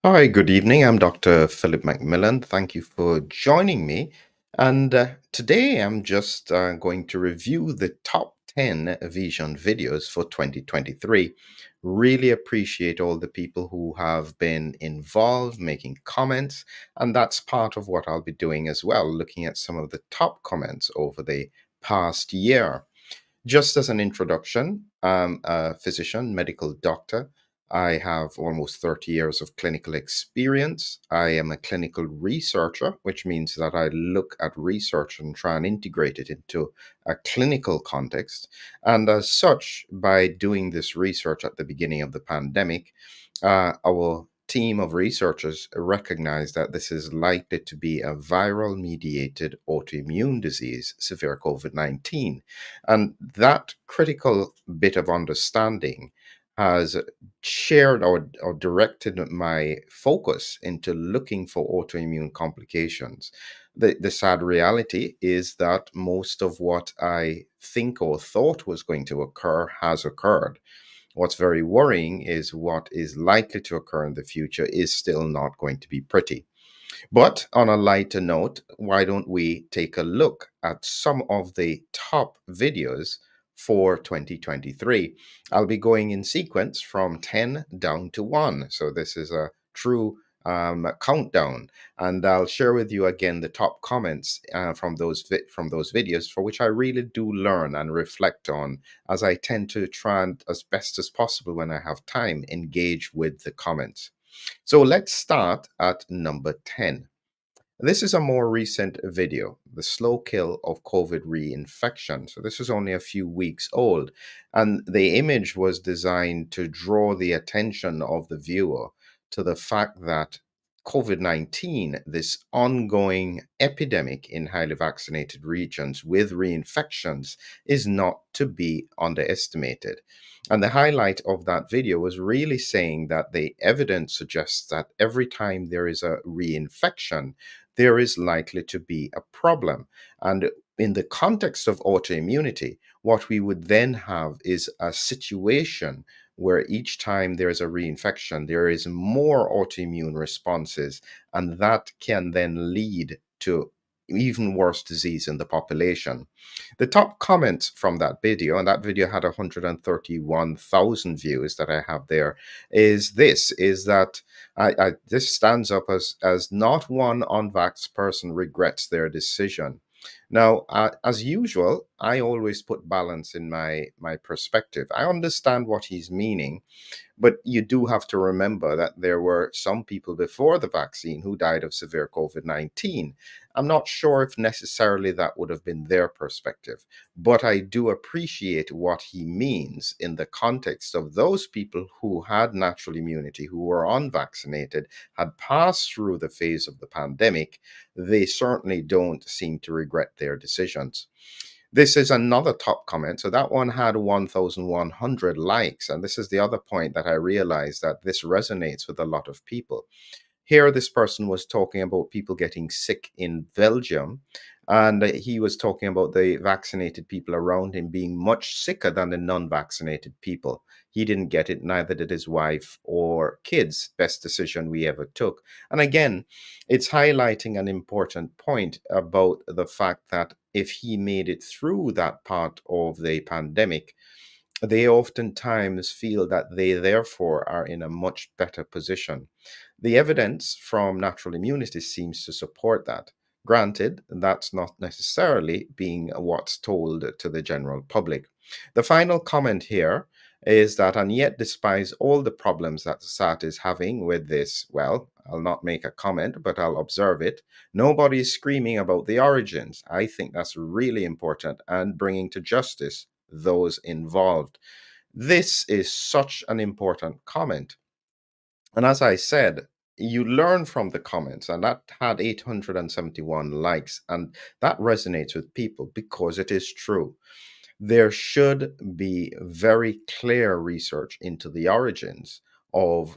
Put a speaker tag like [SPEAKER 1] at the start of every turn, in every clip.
[SPEAKER 1] Hi, good evening. I'm Dr. Philip McMillan. Thank you for joining me. And today I'm just going to review the top 10 Vejon videos for 2023. Really appreciate all the people who have been involved, making comments. And that's part of what I'll be doing as well, looking at some of the top comments over the past year. Just as an introduction, I'm a physician, medical doctor. I have almost 30 years of clinical experience. I am a clinical researcher, which means that I look at research and try and integrate it into a clinical context. And as such, by doing this research at the beginning of the pandemic, our team of researchers recognized that this is likely to be a viral mediated autoimmune disease, severe COVID 19. And that critical bit of understanding has shared or directed my focus into looking for autoimmune complications. The sad reality is that most of what I think or thought was going to occur has occurred. What's very worrying is what is likely to occur in the future is still not going to be pretty. But on a lighter note, why don't we take a look at some of the top videos for 2023? I'll be going in sequence from 10 down to 1. So this is a true countdown, and I'll share with you again the top comments from those videos, for which I really do learn and reflect on, as I tend to try and, as best as possible when I have time, engage with the comments. So let's start at number 10. This is a more recent video, the slow kill of COVID reinfection. So this is only a few weeks old, and the image was designed to draw the attention of the viewer to the fact that COVID 19, this ongoing epidemic in highly vaccinated regions with reinfections, is not to be underestimated. And the highlight of that video was really saying that the evidence suggests that every time there is a reinfection, there is likely to be a problem. And in the context of autoimmunity, what we would then have is a situation where each time there is a reinfection, there is more autoimmune responses, and that can then lead to even worse disease in the population. The top comments from that video, and that video had 131,000 views that I have there, is that this stands up as not one unvaxxed person regrets their decision. Now, as usual, I always put balance in my perspective. I understand what he's meaning, but you do have to remember that there were some people before the vaccine who died of severe COVID 19. I'm not sure if necessarily that would have been their perspective, but I do appreciate what he means in the context of those people who had natural immunity, who were unvaccinated, had passed through the phase of the pandemic. They certainly don't seem to regret their decisions. This is another top comment. So that one had 1,100 likes. And this is the other point that I realized, that this resonates with a lot of people. Here, this person was talking about people getting sick in Belgium, and he was talking about the vaccinated people around him being much sicker than the non vaccinated people. He didn't get it, neither did his wife or kids. Best decision we ever took. And again, it's highlighting an important point about the fact that if he made it through that part of the pandemic, they oftentimes feel that they therefore are in a much better position. The evidence from natural immunity seems to support that. Granted, that's not necessarily being what's told to the general public. The final comment here is that, and yet, despite all the problems that the SAT is having with this, well, I'll not make a comment, but I'll observe it. Nobody is screaming about the origins. I think that's really important, and bringing to justice those involved. This is such an important comment. And as I said, you learn from the comments, and that had 871 likes, and that resonates with people because it is true. There should be very clear research into the origins of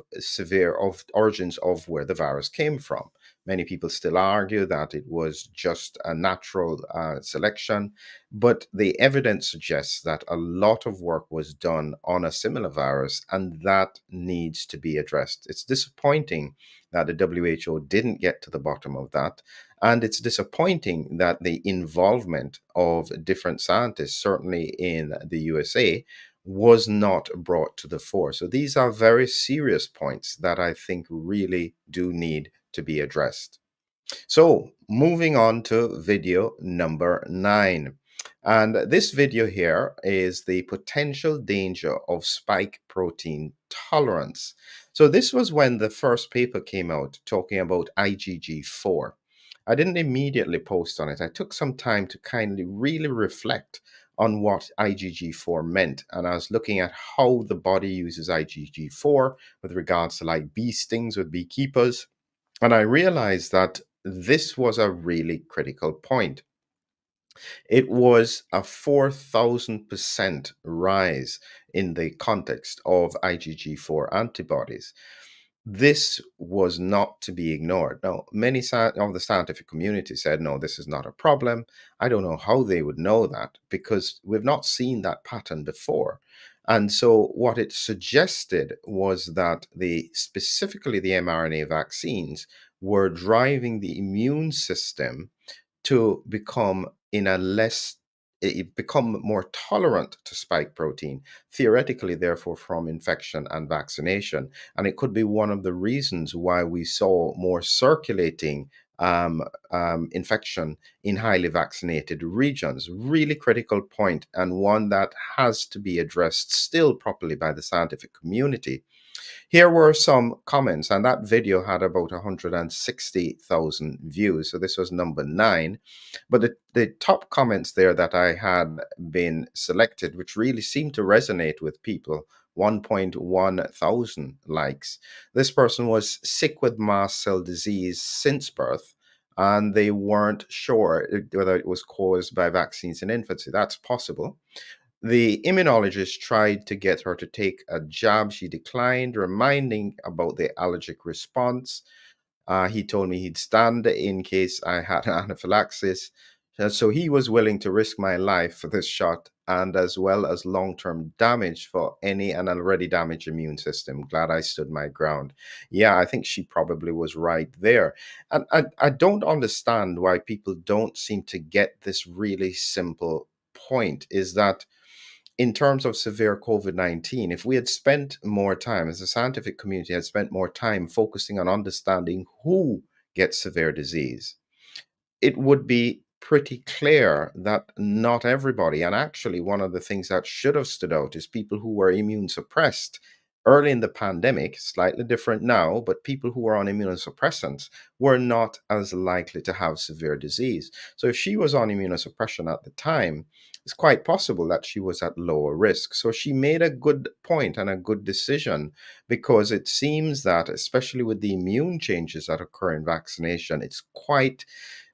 [SPEAKER 1] origins of where the virus came from. Many people still argue that it was just a natural selection, but the evidence suggests that a lot of work was done on a similar virus, and that needs to be addressed. It's disappointing that the WHO didn't get to the bottom of that. And it's disappointing that the involvement of different scientists, certainly in the USA, was not brought to the fore. So these are very serious points that I think really do need to be addressed. So moving on to video number 9. And this video here is the potential danger of spike protein tolerance. So this was when the first paper came out talking about IgG4. I didn't immediately post on it. I took some time to kindly really reflect on what IgG4 meant. And I was looking at how the body uses IgG4 with regards to like bee stings with beekeepers. And I realized that this was a really critical point. It was a 4,000% rise in the context of IgG4 antibodies. This was not to be ignored. Now, many of the scientific community said, no, this is not a problem. I don't know how they would know that because we've not seen that pattern before. And so what it suggested was that specifically the mRNA vaccines were driving the immune system to become more tolerant to spike protein, theoretically, therefore, from infection and vaccination. And it could be one of the reasons why we saw more circulating infection in highly vaccinated regions. Really critical point, and one that has to be addressed still properly by the scientific community. Here were some comments, and that video had about 160,000 views. So this was number 9. But the top comments there that I had been selected, which really seemed to resonate with people, 1.1 thousand likes. This person was sick with mast cell disease since birth, and they weren't sure whether it was caused by vaccines in infancy. That's possible. The immunologist tried to get her to take a jab. She declined, reminding about the allergic response. He told me he'd stand in case I had anaphylaxis. So he was willing to risk my life for this shot and as well as long-term damage for any and already damaged immune system. Glad I stood my ground. Yeah, I think she probably was right there. And I don't understand why people don't seem to get this really simple point, is that in terms of severe COVID-19, if we had spent more time, as the scientific community had spent more time focusing on understanding who gets severe disease, it would be pretty clear that not everybody, and actually one of the things that should have stood out is people who were immune suppressed early in the pandemic, slightly different now, but people who were on immunosuppressants were not as likely to have severe disease. So if she was on immunosuppression at the time, it's quite possible that she was at lower risk. So she made a good point and a good decision, because it seems that, especially with the immune changes that occur in vaccination,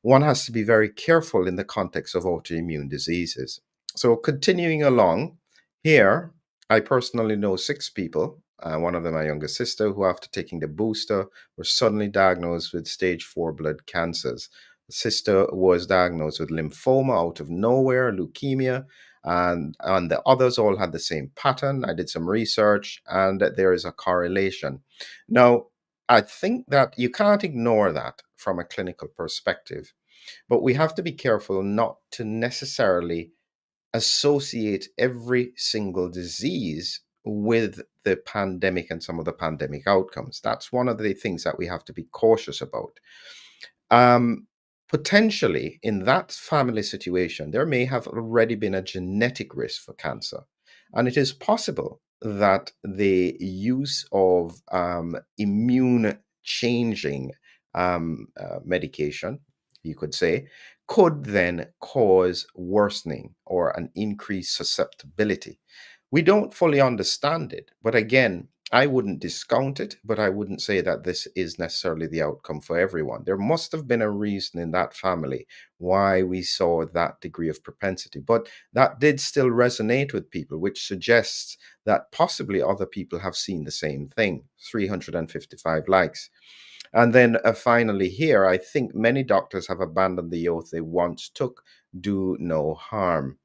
[SPEAKER 1] one has to be very careful in the context of autoimmune diseases. So continuing along, here, I personally know 6 people, one of them my younger sister, who after taking the booster were suddenly diagnosed with stage 4 blood cancers. The sister was diagnosed with lymphoma out of nowhere, leukemia, and the others all had the same pattern. I did some research, and there is a correlation. Now, I think that you can't ignore that from a clinical perspective, but we have to be careful not to necessarily associate every single disease with the pandemic and some of the pandemic outcomes. That's one of the things that we have to be cautious about. Um, Potentially, in that family situation, there may have already been a genetic risk for cancer. And it is possible that the use of immune changing medication, you could say, could then cause worsening or an increased susceptibility. We don't fully understand it, but again, I wouldn't discount it, but I wouldn't say that this is necessarily the outcome for everyone. There must have been a reason in that family why we saw that degree of propensity, but that did still resonate with people, which suggests that possibly other people have seen the same thing. 355 likes. And then finally, here, I think many doctors have abandoned the oath they once took: do no harm.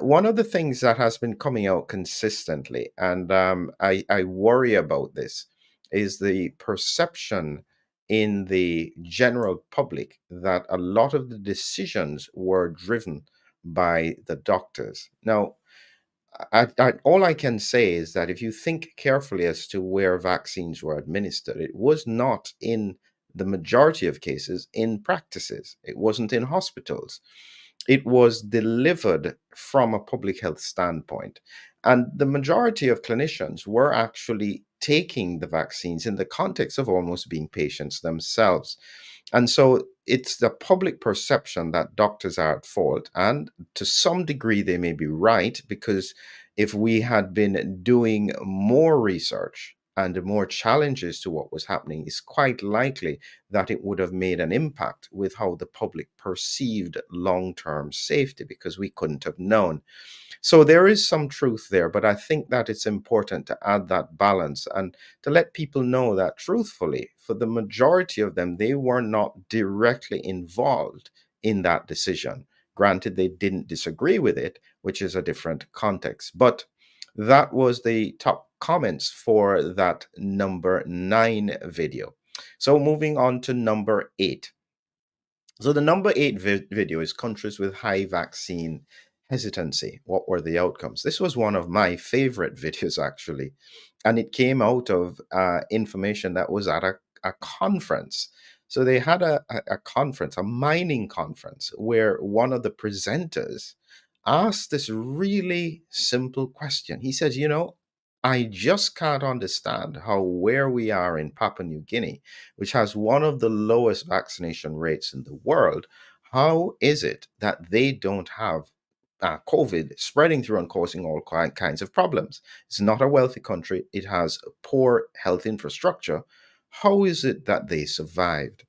[SPEAKER 1] One of the things that has been coming out consistently, and I worry about this, is the perception in the general public that a lot of the decisions were driven by the doctors. Now, all I can say is that if you think carefully as to where vaccines were administered, it was not in the majority of cases in practices, it wasn't in hospitals, it was delivered from a public health standpoint. And the majority of clinicians were actually taking the vaccines in the context of almost being patients themselves. And so it's the public perception that doctors are at fault. And to some degree, they may be right, because if we had been doing more research and more challenges to what was happening, it's quite likely that it would have made an impact with how the public perceived long term safety, because we couldn't have known. So there is some truth there, but I think that it's important to add that balance and to let people know that truthfully, for the majority of them, they were not directly involved in that decision. Granted, they didn't disagree with it, which is a different context. But that was the top comments for that number 9 video. So moving on to number 8. So the number 8 video is countries with high vaccine hesitancy. What were the outcomes? This was one of my favorite videos, actually. And it came out of information that was at a conference. So they had a conference, a mining conference, where one of the presenters asked this really simple question. He says, I just can't understand how where we are in Papua New Guinea, which has one of the lowest vaccination rates in the world, how is it that they don't have COVID spreading through and causing all kinds of problems? It's not a wealthy country. It has poor health infrastructure. How is it that they survived?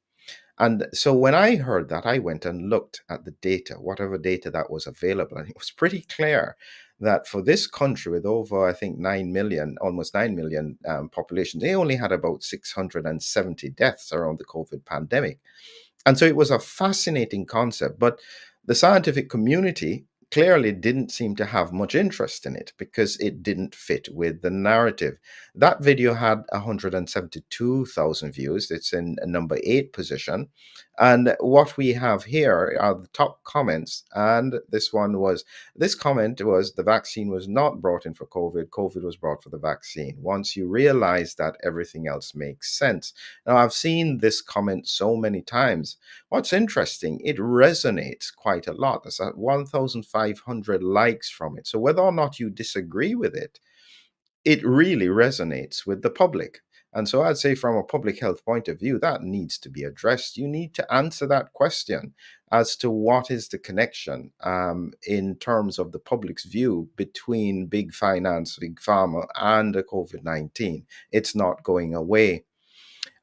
[SPEAKER 1] And so when I heard that, I went and looked at the data, whatever data that was available. And it was pretty clear that for this country with over, I think, 9 million, almost 9 million population, they only had about 670 deaths around the COVID pandemic. And so it was a fascinating concept, but the scientific community clearly didn't seem to have much interest in it because it didn't fit with the narrative. That video had 172,000 views. It's in a number 8 position. And what we have here are the top comments. And this comment was: the vaccine was not brought in for COVID. COVID was brought for the vaccine. Once you realize that, everything else makes sense. Now, I've seen this comment so many times. What's interesting, it resonates quite a lot. There's 1,500 likes from it. So whether or not you disagree with it, it really resonates with the public. And so I'd say from a public health point of view, that needs to be addressed. You need to answer that question as to what is the connection in terms of the public's view between big finance, big pharma, and the COVID-19. It's not going away.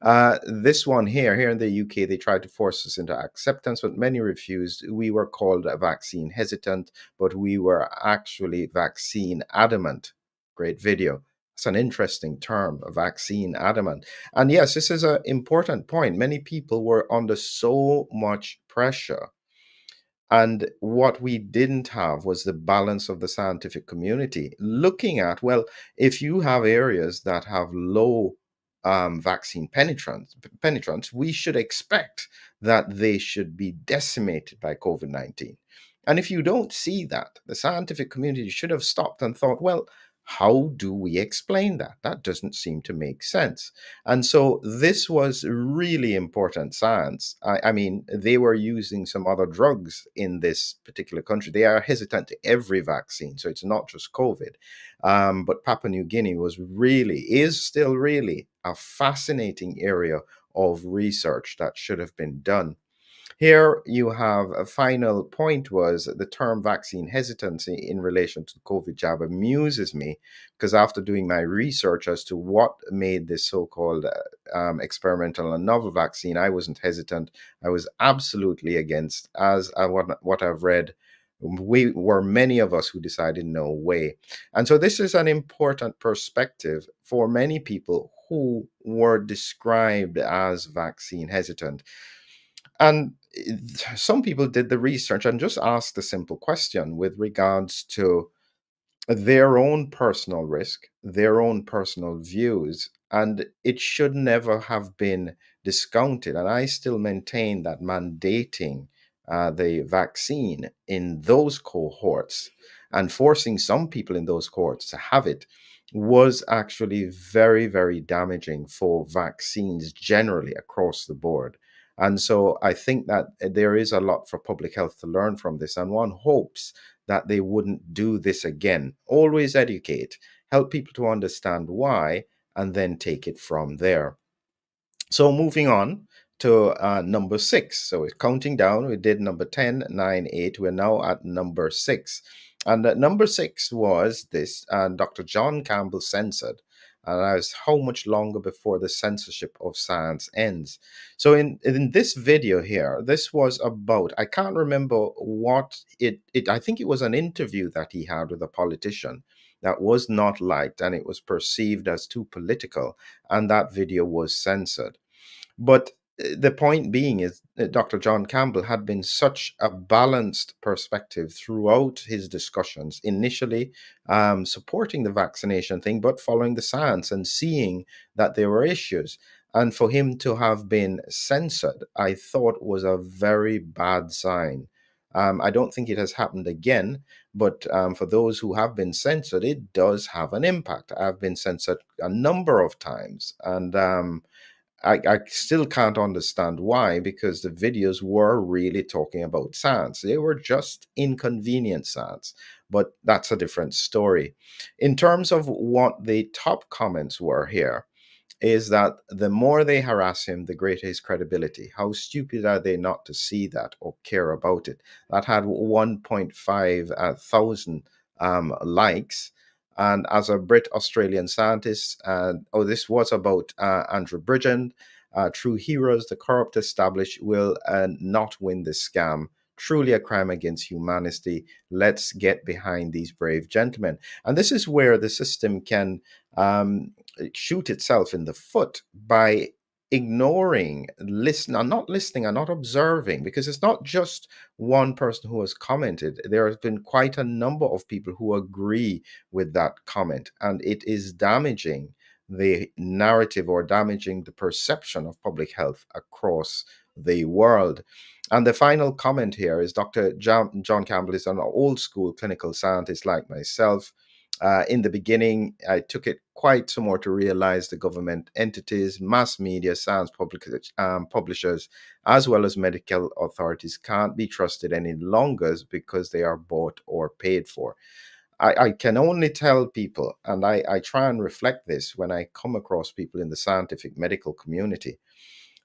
[SPEAKER 1] This one here in the UK, they tried to force us into acceptance, but many refused. We were called a vaccine hesitant, but we were actually vaccine adamant. Great video. It's an interesting term, a vaccine adamant. And yes, this is an important point. Many people were under so much pressure, and what we didn't have was the balance of the scientific community looking at, well, if you have areas that have low vaccine penetrance, we should expect that they should be decimated by COVID-19. And if you don't see that, the scientific community should have stopped and thought, well, how do we explain that? That doesn't seem to make sense. And so this was really important science. I mean, they were using some other drugs in this particular country. They are hesitant to every vaccine, so it's not just COVID. But Papua New Guinea is still really a fascinating area of research that should have been done. Here you have a final point was the term vaccine hesitancy in relation to the COVID jab amuses me because after doing my research as to what made this so-called experimental and novel vaccine, I wasn't hesitant. I was absolutely against, as what I've read. We were many of us who decided no way. And so this is an important perspective for many people who were described as vaccine hesitant. And some people did the research and just asked a simple question with regards to their own personal risk, their own personal views, and it should never have been discounted. And I still maintain that mandating the vaccine in those cohorts and forcing some people in those cohorts to have it was actually very, very damaging for vaccines generally across the board. And so I think that there is a lot for public health to learn from this. And one hopes that they wouldn't do this again. Always educate, help people to understand why, and then take it from there. So moving on to number 6. So it's counting down. We did number 10, 9, 8. We're now at number 6. And number 6 was this Dr. John Campbell censored. And that is how much longer before the censorship of science ends. So in this video here, this was about, I can't remember what I think it was an interview that he had with a politician that was not liked and it was perceived as too political, and that video was censored. But the point being is that Dr. John Campbell had been such a balanced perspective throughout his discussions, initially supporting the vaccination thing, but following the science and seeing that there were issues. And for him to have been censored, I thought was a very bad sign. I don't think it has happened again, but for those who have been censored, it does have an impact. I've been censored a number of times, and I still can't understand why, because the videos were really talking about science. They were just inconvenient science, but that's a different story. In terms of what the top comments were here, is that the more they harass him, the greater his credibility. How stupid are they not to see that or care about it? That had 1.5 thousand likes. And as a Brit Australian scientist, this was about Andrew Bridgen. True heroes, the corrupt established will not win this scam. Truly a crime against humanity. Let's get behind these brave gentlemen. And this is where the system can shoot itself in the foot by ignoring, not listening and not observing, because it's not just one person who has commented. There has been quite a number of people who agree with that comment, and it is damaging the narrative or damaging the perception of public health across the world. And the final comment here is Dr. John Campbell is an old school clinical scientist like myself. In the beginning, I took it quite some more to realize the government entities, mass media, science publishers, as well as medical authorities can't be trusted any longer because they are bought or paid for. I can only tell people, and I try and reflect this when I come across people in the scientific medical community,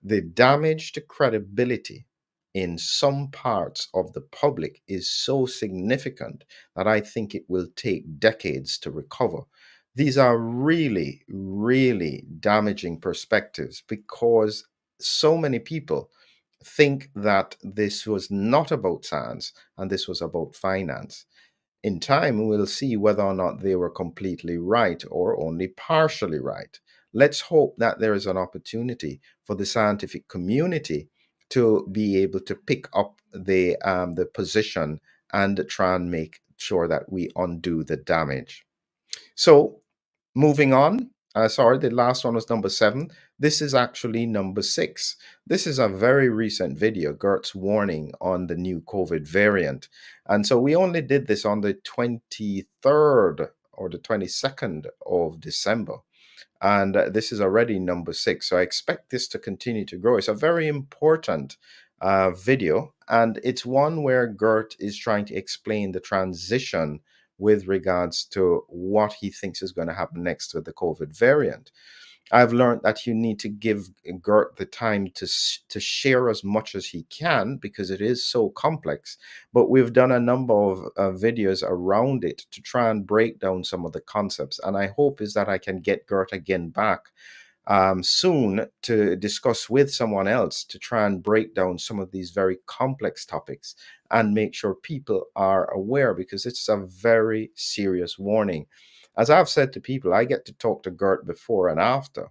[SPEAKER 1] the damage to credibility in some parts of the public is so significant that I think it will take decades to recover. These are really, really damaging perspectives because so many people think that this was not about science and this was about finance. In time, we'll see whether or not they were completely right or only partially right. Let's hope that there is an opportunity for the scientific community to be able to pick up the position and try and make sure that we undo the damage. So moving on, sorry, the last one was number 7. This is actually number 6. This is a very recent video, Geert's warning on the new COVID variant. And so we only did this on the 23rd or the 22nd of December. And this is already number 6. So I expect this to continue to grow. It's a very important video. And it's one where Geert is trying to explain the transition with regards to what he thinks is going to happen next with the COVID variant. I've learned that you need to give Geert the time to share as much as he can because it is so complex. But we've done a number of videos around it to try and break down some of the concepts. And I hope is that I can get Geert again back soon to discuss with someone else to try and break down some of these very complex topics and make sure people are aware, because it's a very serious warning. As I've said to people, I get to talk to Geert before and after.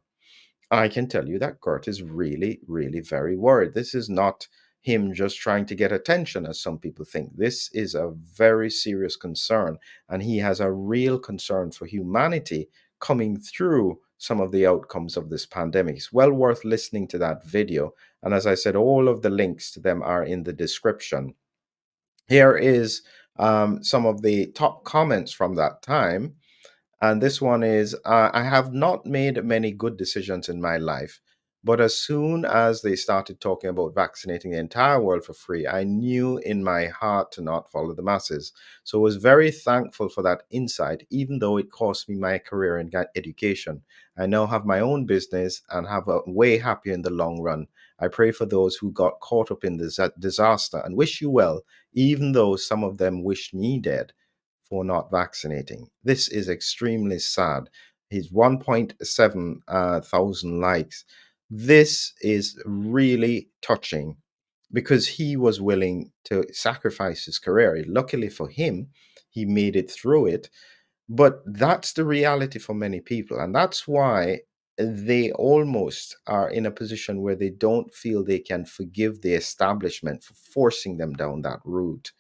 [SPEAKER 1] I can tell you that Geert is really, really very worried. This is not him just trying to get attention, as some people think. This is a very serious concern, and he has a real concern for humanity coming through some of the outcomes of this pandemic. It's well worth listening to that video. And as I said, all of the links to them are in the description. Here is some of the top comments from that time. And this one is I have not made many good decisions in my life, but as soon as they started talking about vaccinating the entire world for free, I knew in my heart to not follow the masses. So I was very thankful for that insight, even though it cost me my career in education. I now have my own business and have a way happier in the long run. I pray for those who got caught up in this disaster and wish you well, even though some of them wish me dead for not vaccinating. This is extremely sad. His 1.7 thousand likes. This is really touching because he was willing to sacrifice his career. Luckily for him, he made it through it. But that's the reality for many people. And that's why they almost are in a position where they don't feel they can forgive the establishment for forcing them down that route.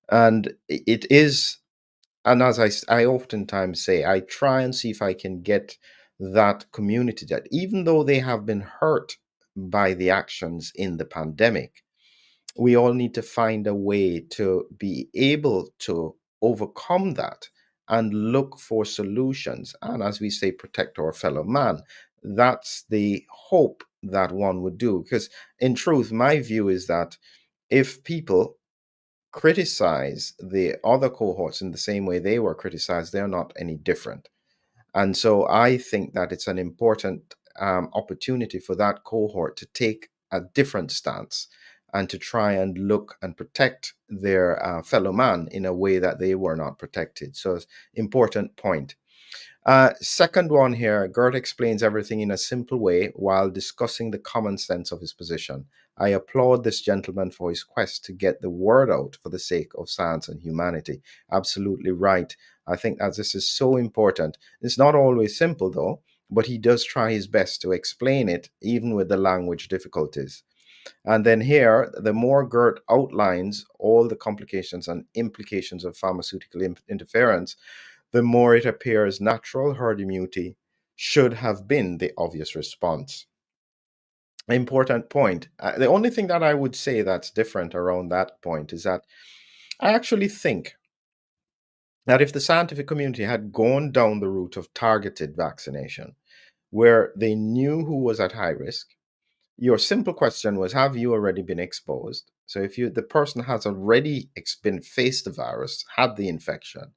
[SPEAKER 1] And it is, and as I oftentimes say, I try and see if I can get that community that, even though they have been hurt by the actions in the pandemic, we all need to find a way to be able to overcome that and look for solutions. And as we say, protect our fellow man. That's the hope that one would do. Because in truth, my view is that if people criticize the other cohorts in the same way they were criticized, they're not any different. And so I think that it's an important opportunity for that cohort to take a different stance and to try and look and protect their fellow man in a way that they were not protected. So it's important point. Second one here, Geert explains everything in a simple way while discussing the common sense of his position. I applaud this gentleman for his quest to get the word out for the sake of science and humanity. Absolutely right. I think that this is so important. It's not always simple, though, but he does try his best to explain it, even with the language difficulties. And then here, the more Geert outlines all the complications and implications of pharmaceutical interference, the more it appears natural herd immunity should have been the obvious response. Important point. The only thing that I would say that's different around that point is that I actually think that if the scientific community had gone down the route of targeted vaccination, where they knew who was at high risk, your simple question was, have you already been exposed? So if the person has already been faced the virus, had the infection,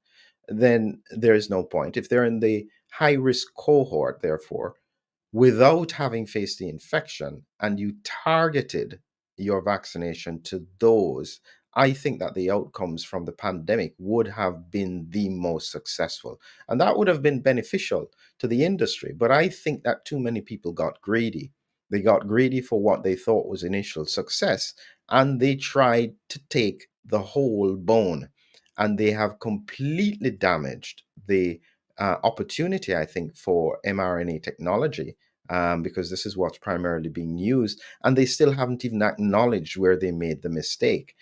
[SPEAKER 1] then there is no point. If they're in the high risk cohort, therefore, without having faced the infection, and you targeted your vaccination to those, I think that the outcomes from the pandemic would have been the most successful. And that would have been beneficial to the industry. But I think that too many people got greedy. They got greedy for what they thought was initial success, and they tried to take the whole bone. And they have completely damaged the opportunity, I think, for mRNA technology, because this is what's primarily being used. And they still haven't even acknowledged where they made the mistake.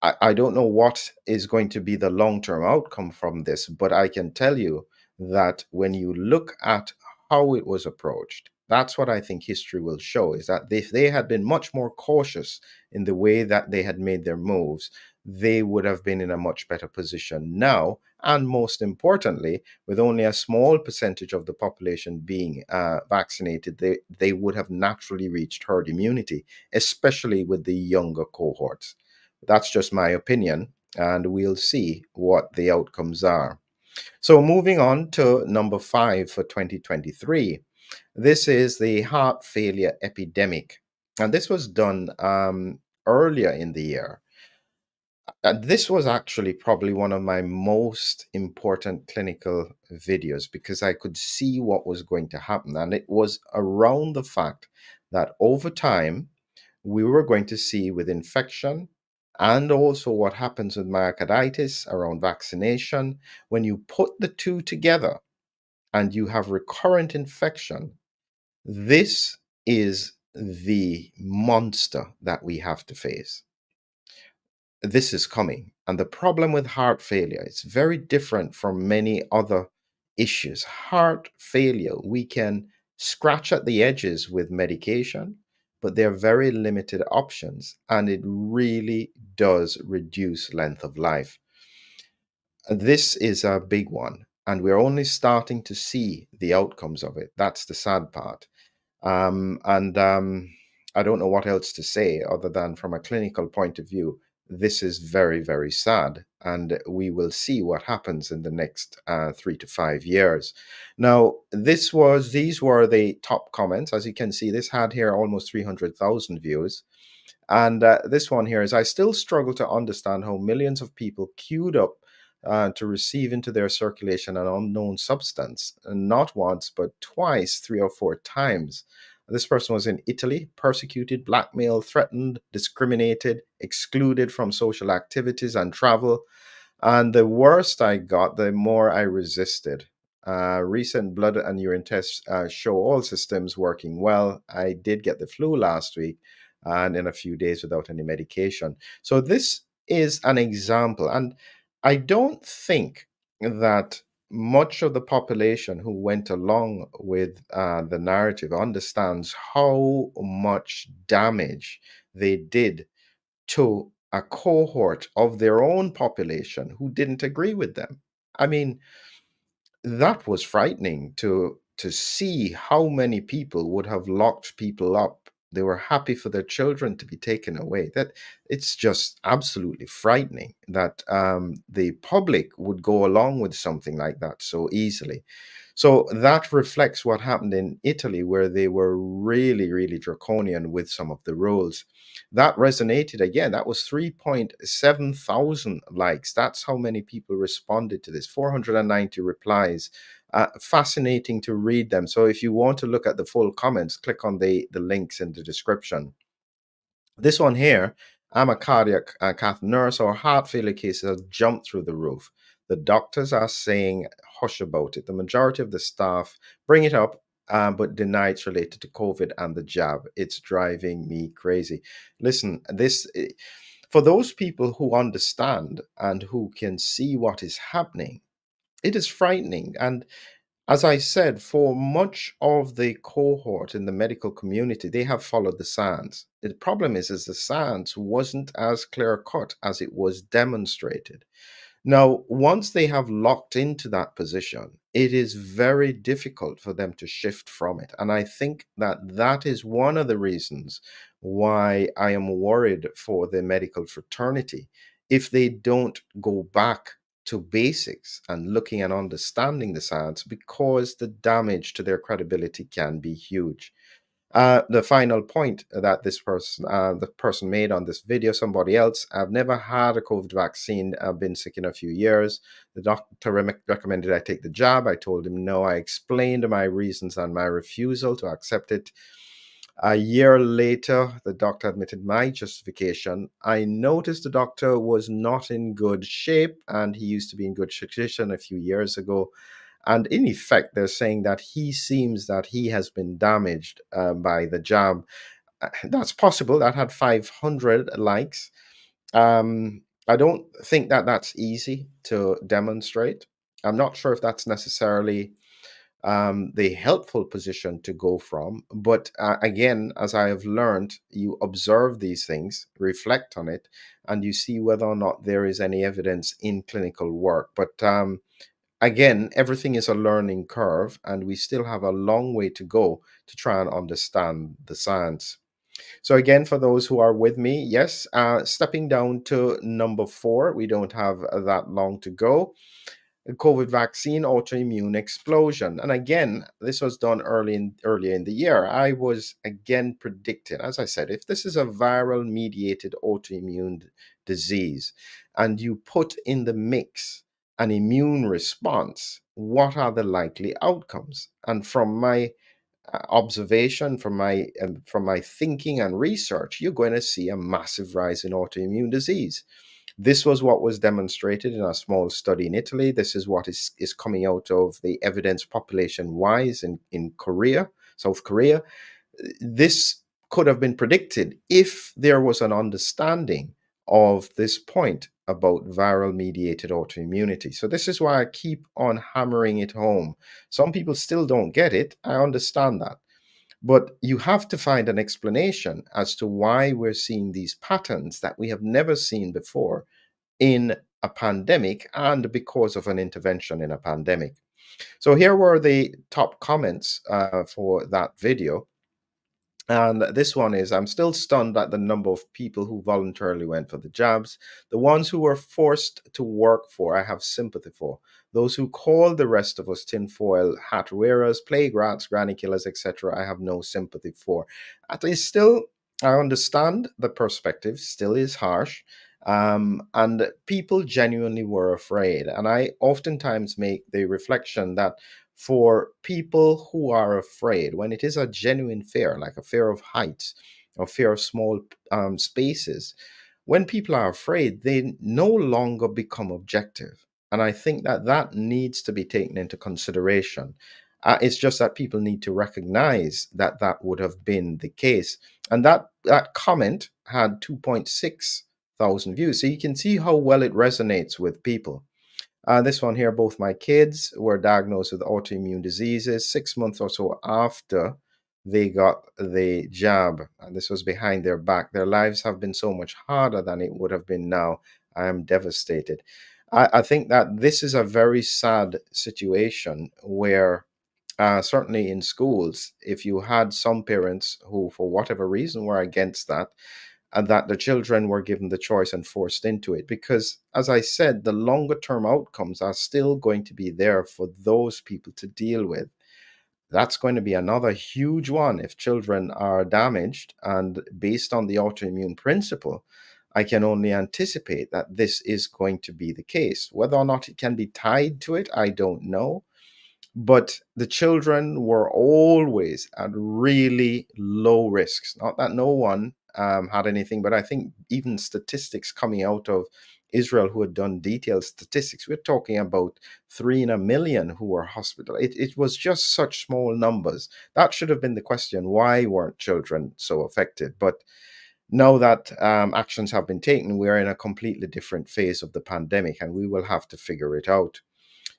[SPEAKER 1] I don't know what is going to be the long term outcome from this, but I can tell you that when you look at how it was approached, that's what I think history will show, is that if they had been much more cautious in the way that they had made their moves, they would have been in a much better position now. And most importantly, with only a small percentage of the population being vaccinated, they would have naturally reached herd immunity, especially with the younger cohorts. That's just my opinion, and we'll see what the outcomes are. So, moving on to number 5 for 2023. This is the heart failure epidemic. And this was done earlier in the year. This was actually probably one of my most important clinical videos because I could see what was going to happen. And it was around the fact that over time, we were going to see with infection and also what happens with myocarditis around vaccination. When you put the two together and you have recurrent infection, this is the monster that we have to face. This is coming. And the problem with heart failure is very different from many other issues. Heart failure, we can scratch at the edges with medication, but there are very limited options, and it really does reduce length of life. This is a big one, and we're only starting to see the outcomes of it. That's the sad part. And I don't know what else to say other than from a clinical point of view, this is very, very sad. And we will see what happens in the next 3 to 5 years. Now, these were the top comments. As you can see, this had here almost 300,000 views. And this one here is, I still struggle to understand how millions of people queued up to receive into their circulation an unknown substance, and not once, but twice, 3 or 4 times. This person was in Italy, persecuted, blackmailed, threatened, discriminated, excluded from social activities and travel. And the worse I got, the more I resisted. Recent blood and urine tests show all systems working well. I did get the flu last week and in a few days without any medication. So this is an example. And I don't think that much of the population who went along with the narrative understands how much damage they did to a cohort of their own population who didn't agree with them. I mean, that was frightening to see how many people would have locked people up. They were happy for their children to be taken away. That it's just absolutely frightening that the public would go along with something like that so easily. So that reflects what happened in Italy, where they were really, really draconian with some of the rules. That resonated again. That was 3.7 thousand likes. That's how many people responded to this. 490 replies. Fascinating to read them. So if you want to look at the full comments, click on the links in the description. This one here, I'm a cardiac cath nurse. Our heart failure cases have jumped through the roof. The doctors are saying hush about it. The majority of the staff bring it up, but deny it's related to COVID and the jab. It's driving me crazy. Listen, for those people who understand and who can see what is happening, it is frightening. And as I said, for much of the cohort in the medical community, they have followed the science. The problem is the science wasn't as clear cut as it was demonstrated. Now, once they have locked into that position, it is very difficult for them to shift from it. And I think that that is one of the reasons why I am worried for the medical fraternity. If they don't go back to basics and looking and understanding the science, because the damage to their credibility can be huge. The final point that the person made on this video, somebody else, I've never had a COVID vaccine. I've been sick in a few years. The doctor recommended I take the jab. I told him no. I explained my reasons and my refusal to accept it. A year later, the doctor admitted my justification. I noticed the doctor was not in good shape, and he used to be in good condition a few years ago. And in effect, they're saying that he seems that he has been damaged by the jab. That's possible. That had 500 likes. I don't think that that's easy to demonstrate. I'm not sure if that's necessarily the helpful position to go from. But again, as I have learned, you observe these things, reflect on it, and you see whether or not there is any evidence in clinical work. But again, everything is a learning curve, and we still have a long way to go to try and understand the science. So, again, for those who are with me, yes, stepping down to number 4, we don't have that long to go. COVID vaccine autoimmune explosion. And again, this was done earlier in the year. I was again predicting, as I said, if this is a viral mediated autoimmune disease and you put in the mix an immune response, what are the likely outcomes? And from my observation, from my thinking and research, you're going to see a massive rise in autoimmune disease. This was what was demonstrated in a small study in Italy. This is what is coming out of the evidence population wise in Korea, South Korea. This could have been predicted if there was an understanding of this point about viral mediated autoimmunity. So, this is why I keep on hammering it home. Some people still don't get it. I understand that. But you have to find an explanation as to why we're seeing these patterns that we have never seen before in a pandemic and because of an intervention in a pandemic. So here were the top comments for that video. And this one is, I'm still stunned at the number of people who voluntarily went for the jabs. The ones who were forced to work for, I have sympathy for. Those who call the rest of us tinfoil hat wearers, plague rats, granny killers, etc., I have no sympathy for. At least still, I understand the perspective, still is harsh. And people genuinely were afraid. And I oftentimes make the reflection that for people who are afraid, when it is a genuine fear, like a fear of heights or fear of small spaces, when people are afraid, they no longer become objective. And I think that that needs to be taken into consideration. It's just that people need to recognize that that would have been the case. And that comment had 2.6 thousand views. So you can see how well it resonates with people. This one here, both my kids were diagnosed with autoimmune diseases 6 months or so after they got the jab. And this was behind their back. Their lives have been so much harder than it would have been now. I am devastated. I think that this is a very sad situation where, certainly in schools, if you had some parents who, for whatever reason, were against that, and that the children were given the choice and forced into it. Because, as I said, the longer term outcomes are still going to be there for those people to deal with. That's going to be another huge one if children are damaged. And based on the autoimmune principle, I can only anticipate that this is going to be the case. Whether or not it can be tied to it, I don't know. But the children were always at really low risks. Not that no one had anything, but I think even statistics coming out of Israel, who had done detailed statistics, we're talking about 3 in a million who were hospitalized. It was just such small numbers. That should have been the question. Why weren't children so affected? But now that actions have been taken, we are in a completely different phase of the pandemic, and we will have to figure it out.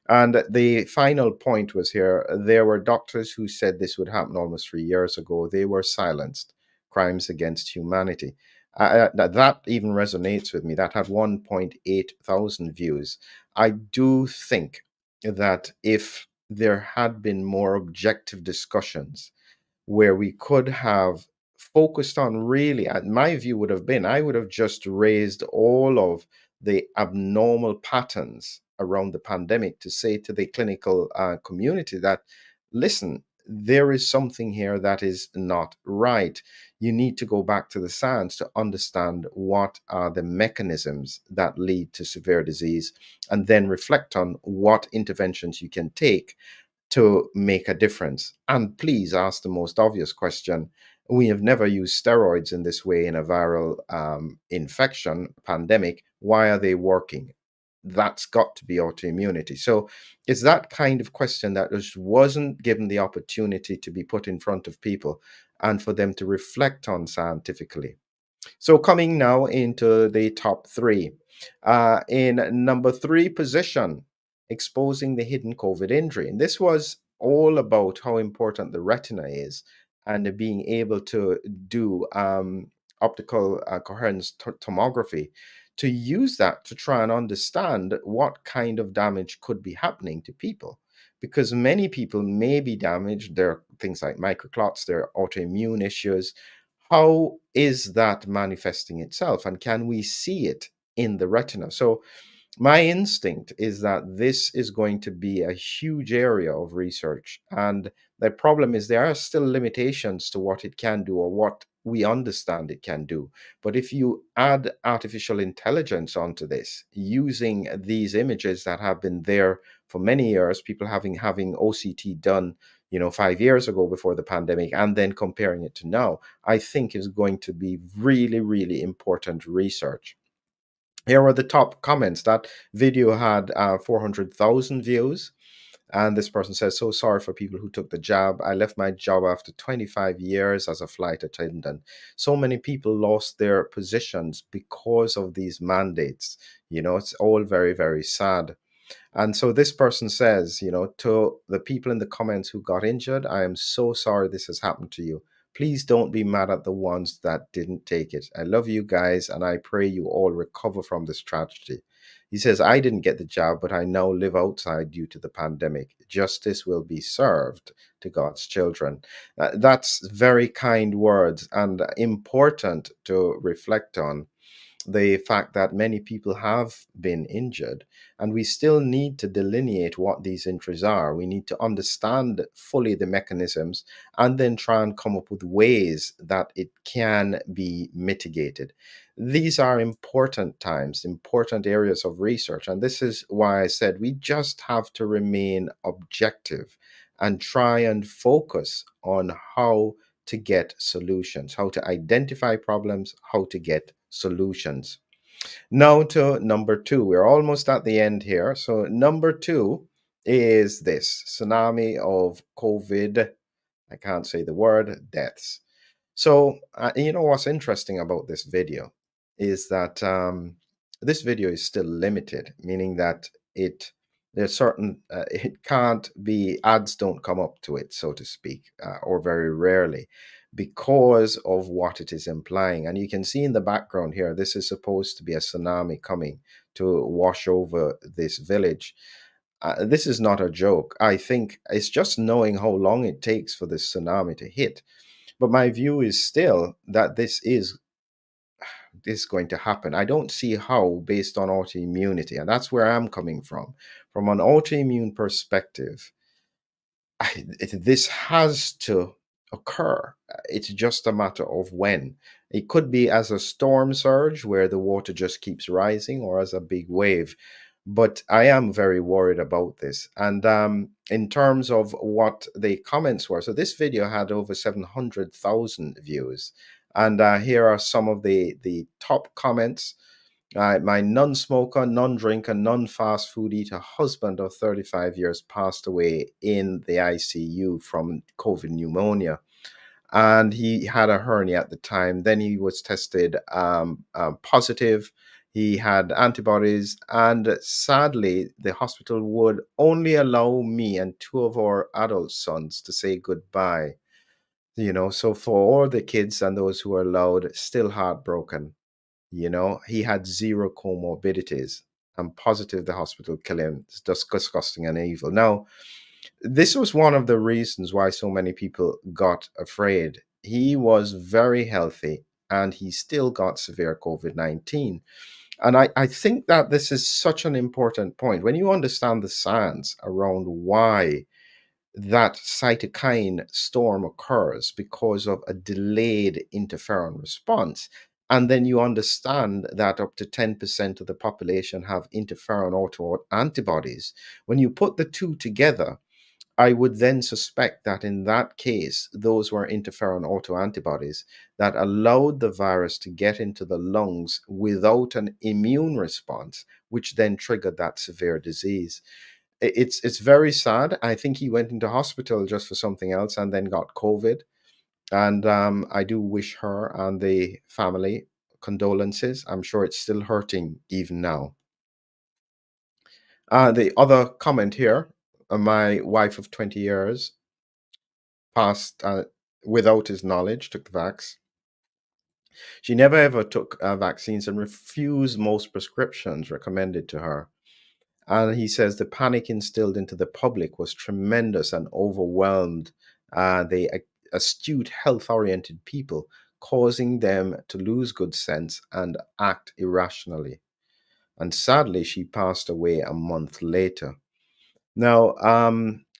[SPEAKER 1] And the final point was here, there were doctors who said this would happen almost 3 years ago. They were silenced. Crimes against humanity. That even resonates with me. That had 1.8 thousand views. I do think that if there had been more objective discussions where we could have focused on really, my view would have been, I would have just raised all of the abnormal patterns around the pandemic to say to the clinical community that, listen, there is something here that is not right. You need to go back to the science to understand what are the mechanisms that lead to severe disease, and then reflect on what interventions you can take to make a difference. And please ask the most obvious question. We have never used steroids in this way in a viral infection pandemic. Why are they working? That's got to be autoimmunity. So it's that kind of question that just wasn't given the opportunity to be put in front of people and for them to reflect on scientifically. So coming now into the top three. In number three position, exposing the hidden COVID injury. And this was all about how important the retina is and being able to do optical coherence tomography, to use that to try and understand what kind of damage could be happening to people. Because many people may be damaged. There are things like microclots, there are autoimmune issues. How is that manifesting itself, and can we see it in the retina? So My instinct is that this is going to be a huge area of research. And the problem is there are still limitations to what it can do or what we understand it can do. But if you add artificial intelligence onto this, using these images that have been there for many years, people having OCT done, 5 years ago before the pandemic, and then comparing it to now, I think is going to be really, really important research. Here are the top comments. That video had 400,000 views. And this person says, so sorry for people who took the jab. I left my job after 25 years as a flight attendant. So many people lost their positions because of these mandates. It's all very, very sad. And so this person says, to the people in the comments who got injured, I am so sorry this has happened to you. Please don't be mad at the ones that didn't take it. I love you guys, and I pray you all recover from this tragedy. He says, I didn't get the jab, but I now live outside due to the pandemic. Justice will be served to God's children. That's very kind words and important to reflect on, the fact that many people have been injured, and we still need to delineate what these injuries are. We need to understand fully the mechanisms and then try and come up with ways that it can be mitigated. These are important times, important areas of research, and this is why I said we just have to remain objective and try and focus on how to get solutions, how to identify problems, how to get solutions. Now to number two. We're almost at the end here. So, number two is this tsunami of COVID. I can't say the word, deaths. So, what's interesting about this video is that this video is still limited, meaning that there's certain it can't be, ads don't come up to it, so to speak, or very rarely, because of what it is implying. And you can see in the background here, this is supposed to be a tsunami coming to wash over this village. This is not a joke. I think it's just knowing how long it takes for this tsunami to hit. But my view is still that this is going to happen. I don't see how, based on autoimmunity, and that's where I'm coming from. From an autoimmune perspective, this has to occur. It's just a matter of when. It could be as a storm surge where the water just keeps rising, or as a big wave. But I am very worried about this. And in terms of what the comments were, so this video had over 700,000 views. And here are some of the top comments. My non-smoker, non-drinker, non-fast food eater husband of 35 years passed away in the ICU from COVID pneumonia. And he had a hernia at the time. Then he was tested positive. He had antibodies. And sadly, the hospital would only allow me and two of our adult sons to say goodbye. So for all the kids and those who are allowed, still heartbroken. He had zero comorbidities. I'm positive the hospital killed him. It's just disgusting and evil. Now, this was one of the reasons why so many people got afraid. He was very healthy and he still got severe COVID 19. And I think that this is such an important point. When you understand the science around why that cytokine storm occurs because of a delayed interferon response. And then you understand that up to 10% of the population have interferon autoantibodies. When you put the two together, I would then suspect that in that case, those were interferon autoantibodies that allowed the virus to get into the lungs without an immune response, which then triggered that severe disease. It's very sad. I think he went into hospital just for something else and then got COVID. And I do wish her and the family condolences. I'm sure it's still hurting even now. The other comment here, my wife of 20 years passed without his knowledge, took the vax. She never ever took vaccines and refused most prescriptions recommended to her. And he says the panic instilled into the public was tremendous and overwhelmed the astute, health oriented people, causing them to lose good sense and act irrationally. and sadly, she passed away a month later. Now,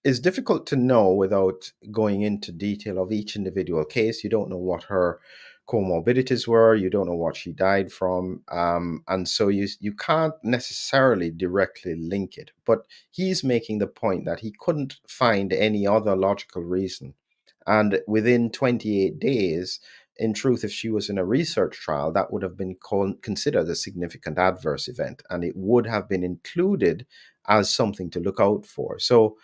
[SPEAKER 1] it's difficult to know without going into detail of each individual case. You don't know what her comorbidities were. You don't know what she died from, and so you can't necessarily directly link it. But he's making the point that he couldn't find any other logical reason, and within 28 days. In truth, if she was in a research trial, that would have been considered a significant adverse event, and it would have been included as something to look out for. So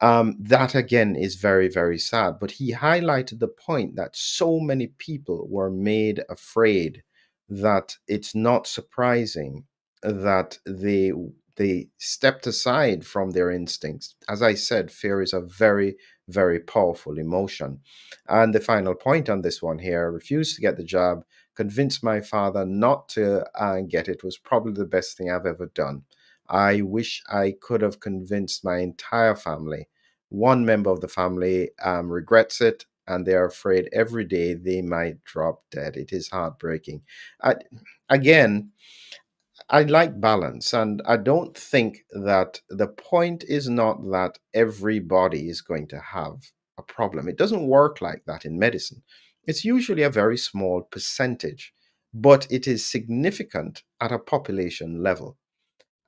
[SPEAKER 1] that again is very, very sad. But he highlighted the point that so many people were made afraid that it's not surprising that they stepped aside from their instincts. As I said, fear is a very, very powerful emotion. And the final point on this one here: refused to get the job, convinced my father not to get it, was probably the best thing I've ever done. I wish I could have convinced my entire family. One member of the family regrets it, and they are afraid every day they might drop dead. It is heartbreaking. I, again, I like balance, and I don't think that the point is not that everybody is going to have a problem. It doesn't work like that in medicine. It's usually a very small percentage, but it is significant at a population level.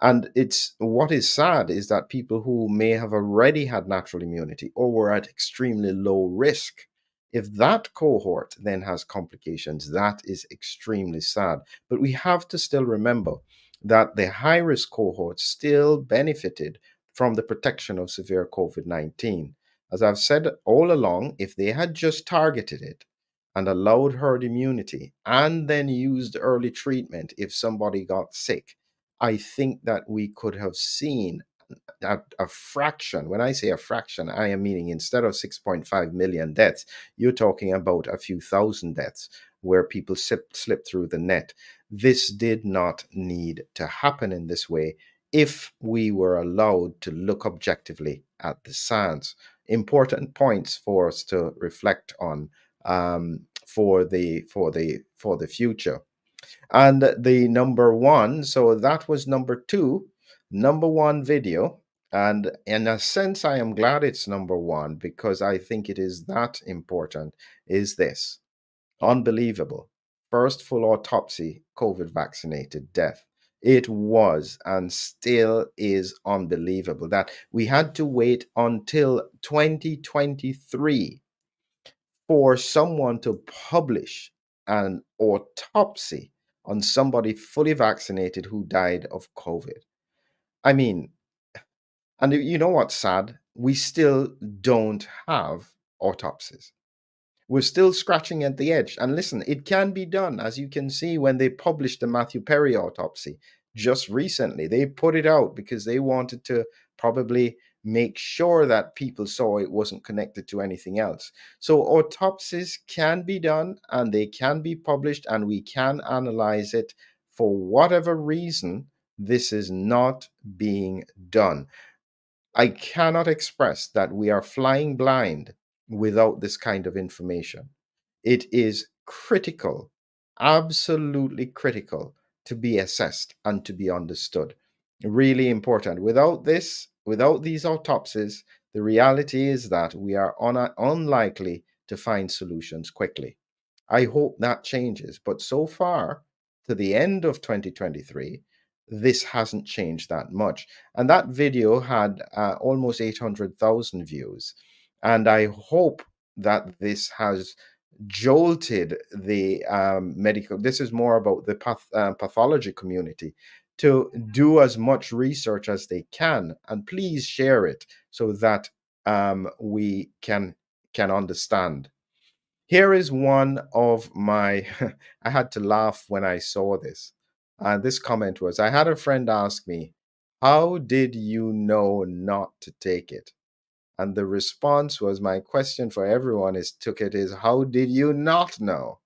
[SPEAKER 1] And it's what is sad is that people who may have already had natural immunity or were at extremely low risk, if that cohort then has complications, that is extremely sad. But we have to still remember that the high risk cohort still benefited from the protection of severe COVID 19. As I've said all along, if they had just targeted it and allowed herd immunity and then used early treatment if somebody got sick, I think that we could have seen a fraction. When I say a fraction, I am meaning instead of 6.5 million deaths, you're talking about a few thousand deaths where people slip through the net. This did not need to happen in this way if we were allowed to look objectively at the science. Important points for us to reflect on for the future. And the number one, so that was number two, number one video. And in a sense, I am glad it's number one because I think it is that important. Is this unbelievable? First full autopsy, COVID vaccinated death. It was and still is unbelievable that we had to wait until 2023 for someone to publish an autopsy on somebody fully vaccinated who died of COVID. I mean, and you know what's sad? We still don't have autopsies. We're still scratching at the edge. And listen, it can be done, as you can see when they published the Matthew Perry autopsy just recently. They put it out because they wanted to probably make sure that people saw it wasn't connected to anything else. So autopsies can be done and they can be published and we can analyze it. For whatever reason, this is not being done. I cannot express that we are flying blind without this kind of information. It is critical, absolutely critical to be assessed and to be understood. Really important. Without this, without these autopsies, the reality is that we are unlikely to find solutions quickly. I hope that changes. But so far, to the end of 2023, this hasn't changed that much. And that video had almost 800,000 views. And I hope that this has jolted the medical, this is more about the pathology community, to do as much research as they can. And please share it so that we can understand. Here is one of my, I had to laugh when I saw this. This comment was: I had a friend ask me, how did you know not to take it? And the response was, my question for everyone is took it is, how did you not know?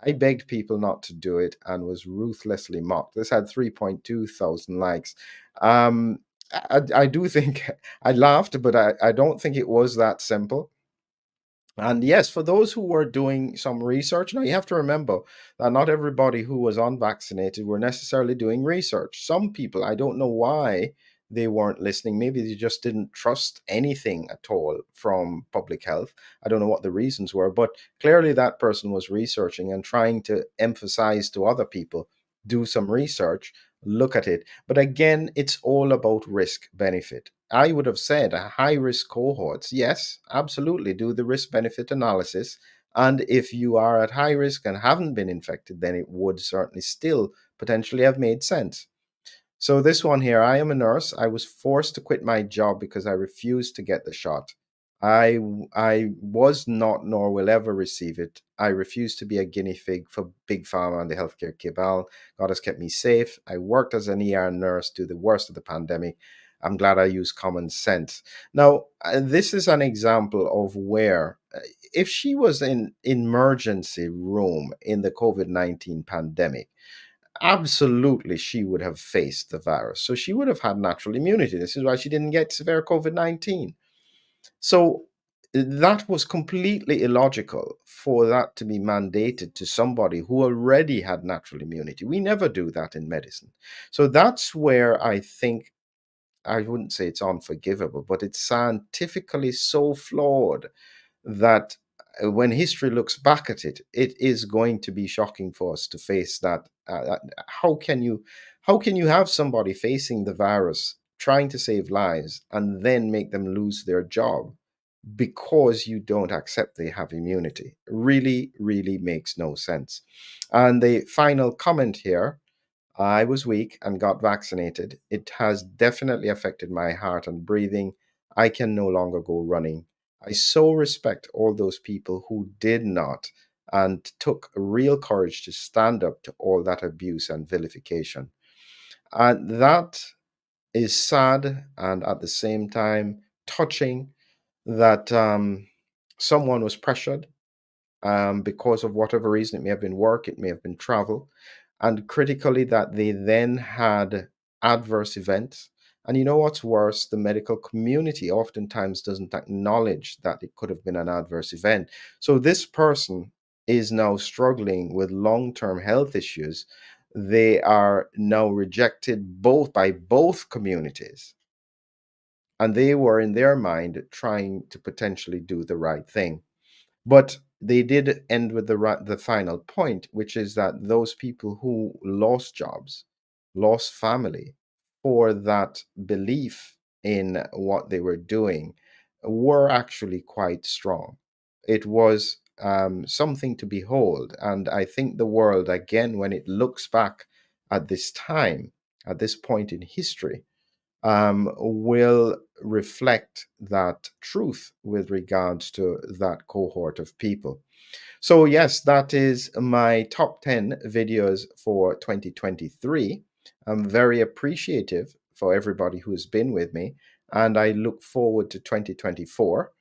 [SPEAKER 1] I begged people not to do it and was ruthlessly mocked. This had 3.2 thousand likes. I do think I laughed, but I don't think it was that simple. And yes, for those who were doing some research, now you have to remember that not everybody who was unvaccinated were necessarily doing research. Some people, I don't know why they weren't listening. Maybe they just didn't trust anything at all from public health. I don't know what the reasons were, but clearly that person was researching and trying to emphasize to other people, do some research, look at it. But again, it's all about risk benefit. I would have said high risk cohorts, yes, absolutely, do the risk benefit analysis. And if you are at high risk and haven't been infected, then it would certainly still potentially have made sense. So this one here, I am a nurse. I was forced to quit my job because I refused to get the shot. I was not nor will ever receive it. I refuse to be a guinea pig for big pharma and the healthcare cabal. God has kept me safe. I worked as an ER nurse through the worst of the pandemic. I'm glad I used common sense. Now, this is an example of where, if she was in emergency room in the COVID-19 pandemic, absolutely she would have faced the virus. So she would have had natural immunity. This is why she didn't get severe COVID 19. So that was completely illogical for that to be mandated to somebody who already had natural immunity. We never do that in medicine. So that's where I think, I wouldn't say it's unforgivable, but it's scientifically so flawed that when history looks back at it, it is going to be shocking for us to face that. How can you have somebody facing the virus, trying to save lives, and then make them lose their job because you don't accept they have immunity? Really, really makes no sense. And the final comment here, I was weak and got vaccinated. It has definitely affected my heart and breathing. I can no longer go running. I so respect all those people who did not and took real courage to stand up to all that abuse and vilification. And that is sad and at the same time touching that someone was pressured because of whatever reason. It may have been work, it may have been travel, and critically, that they then had adverse events. And you know what's worse? The medical community oftentimes doesn't acknowledge that it could have been an adverse event. So this person is now struggling with long term health issues. They are now rejected both by both communities, and they were in their mind trying to potentially do the right thing. But they did end with the final point, which is that those people who lost jobs, lost family for that belief in what they were doing were actually quite strong. It was something to behold. And I think the world, again, when it looks back at this time, at this point in history, will reflect that truth with regards to that cohort of people. So, yes, that is my top 10 videos for 2023. I'm very appreciative for everybody who's been with me, and I look forward to 2024.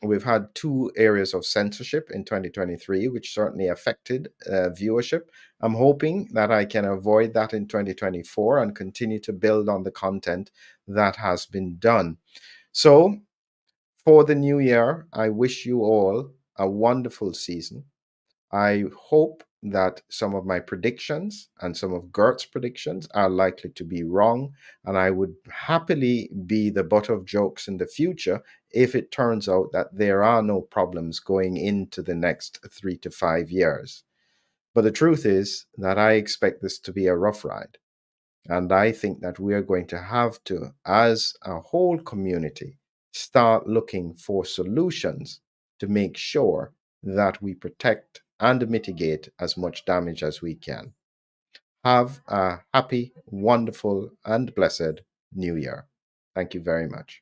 [SPEAKER 1] We've had two areas of censorship in 2023, which certainly affected viewership. I'm hoping that I can avoid that in 2024 and continue to build on the content that has been done. So, for the new year, I wish you all a wonderful season. I hope that some of my predictions and some of Geert's predictions are likely to be wrong, and I would happily be the butt of jokes in the future if it turns out that there are no problems going into the next 3 to 5 years. But the truth is that I expect this to be a rough ride. And I think that we are going to have to, as a whole community, start looking for solutions to make sure that we protect and mitigate as much damage as we can. Have a happy, wonderful, and blessed New Year. Thank you very much.